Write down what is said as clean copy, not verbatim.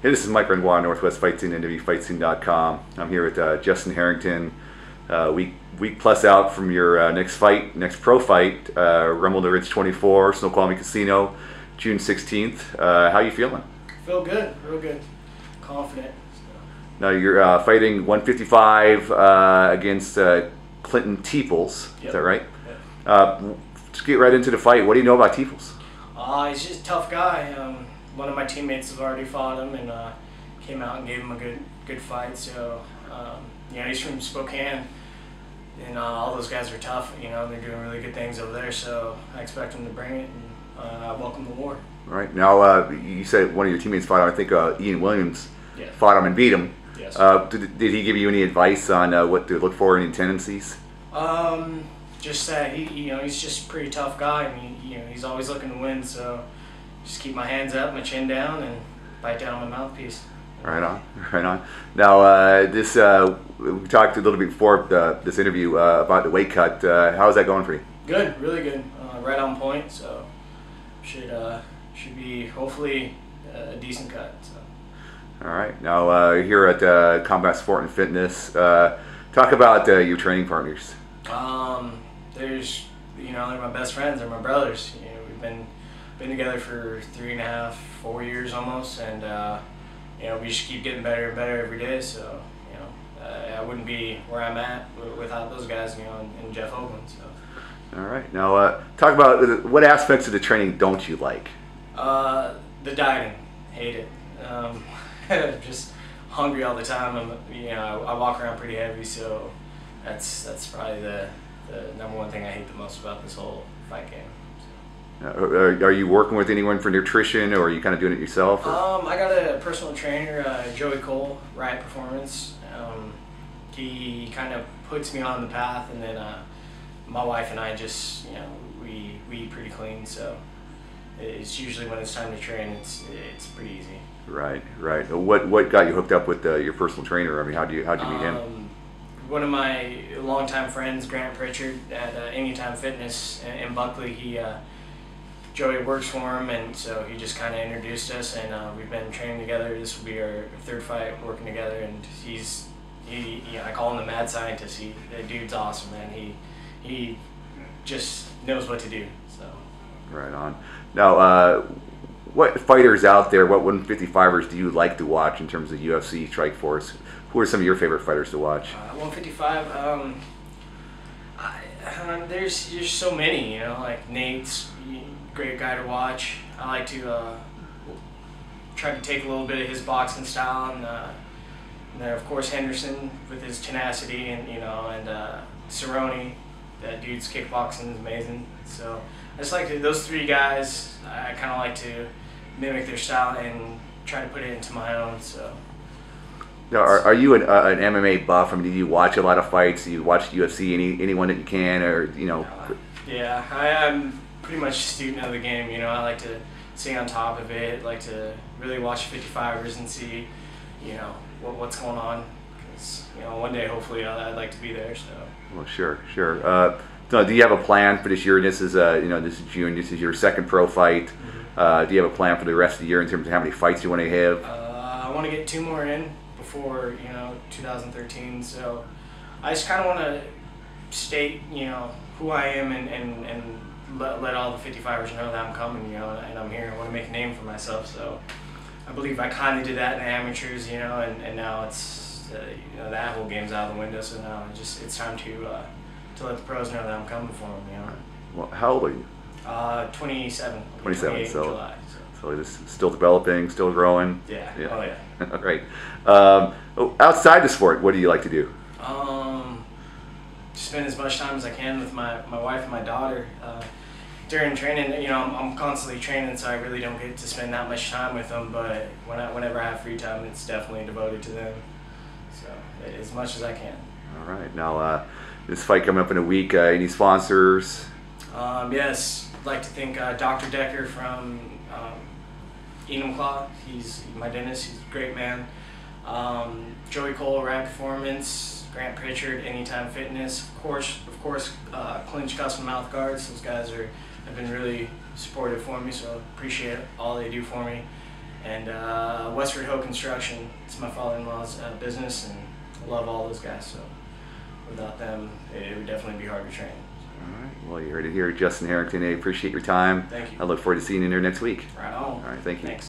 Hey, this is Mike Renoir, Northwest Fight Scene, NWFightScene.com. I'm here with Justin Harrington, week plus out from your next pro fight, Rumble to Ridge 24, Snoqualmie Casino, June 16th. How you feeling? Feel good, real good, confident. So. Now you're fighting 155 against Clinton Teeples. Yep. Is that right? Yep. Let's get right into the fight. What do you know about Teeples? He's just a tough guy. One of my teammates has already fought him and came out and gave him a good fight. So he's from Spokane, and all those guys are tough. They're doing really good things over there. So I expect him to bring it, and I welcome the war. All right. Now you said one of your teammates fought him. I think Ian Williams fought him and beat him. Yes. Did he give you any advice on what to look for, any tendencies? Just that he's just a pretty tough guy, and he's always looking to win. So just keep my hands up, my chin down, and bite down on my mouthpiece. Right on, right on. Now we talked a little bit before this interview about the weight cut. How's that going for you? Good, really good. Right on point. So should be hopefully a decent cut. So. All right. Now here at Combat Sport and Fitness, talk about your training partners. They're my best friends. They're my brothers. We've been together for 3.5, 4 years almost, and we just keep getting better and better every day. So I wouldn't be where I'm at without those guys, and Jeff Oakland. So. All right. Now talk about what aspects of the training don't you like? The dieting, hate it. Just hungry all the time. I walk around pretty heavy, so that's probably the number one thing I hate the most about this whole fight game. So. Are you working with anyone for nutrition, or are you kind of doing it yourself? I got a personal trainer, Joey Cole, Riot Performance. He kind of puts me on the path, and then my wife and I just, we eat pretty clean, so it's usually when it's time to train, it's pretty easy. Right, right. What got you hooked up with your personal trainer? I mean, how'd you meet him? One of my longtime friends, Grant Pritchard, at Anytime Fitness in Buckley, Joey works for him, and so he just kind of introduced us, and we've been training together. This will be our third fight working together, and I call him the mad scientist. The dude's awesome, man. He just knows what to do. So. Right on. Now, what fighters out there, what 155ers do you like to watch in terms of UFC Strikeforce? Who are some of your favorite fighters to watch? 155. There's so many. Like Nate's a great guy to watch. I like to try to take a little bit of his boxing style, and then of course Henderson with his tenacity, and Cerrone. That dude's kickboxing is amazing. So I just like those three guys. I kind of like to mimic their style and try to put it into my own. So. Now, are you an MMA buff? I mean, do you watch a lot of fights? Do you watch UFC? Anyone that you can, or Yeah, I'm pretty much a student of the game. I like to stay on top of it. Like to really watch 55ers and see, what's going on. Because one day hopefully I'd like to be there. So. Well, sure. So do you have a plan for this year? This is this is June. This is your second pro fight. Mm-hmm. Do you have a plan for the rest of the year in terms of how many fights you want to have? I want to get 2 more in before 2013. So I just kind of want to state who I am and let all the 55ers know that I'm coming, and I'm here. I want to make a name for myself. So I believe I kind of did that in the amateurs, and now it's that whole game's out of the window. So now it's time to let the pros know that I'm coming for them. Well, how old are you? 27. 27. So July, so this is still developing, still growing. Yeah. Oh yeah. Right. Outside the sport, what do you like to do? Spend as much time as I can with my wife and my daughter. During training, I'm constantly training, so I really don't get to spend that much time with them. But whenever I have free time, it's definitely devoted to them. So as much as I can. All right. Now this fight coming up in a week. Any sponsors? Yes. I'd like to thank Dr. Decker from Enumclaw. He's my dentist. He's a great man. Joey Cole, Riot Performance, Grant Pritchard, Anytime Fitness, of course, Clinch Custom Mouth Guards. Those guys have been really supportive for me, so appreciate all they do for me. and Westford Hoe Construction. It's my father-in-law's business, and I love all those guys. So without them, it would definitely be hard to train. All right. Well, you heard it here, Justin Harrington. I appreciate your time. Thank you. I look forward to seeing you there next week. Right on. All right. Thank you. Thanks.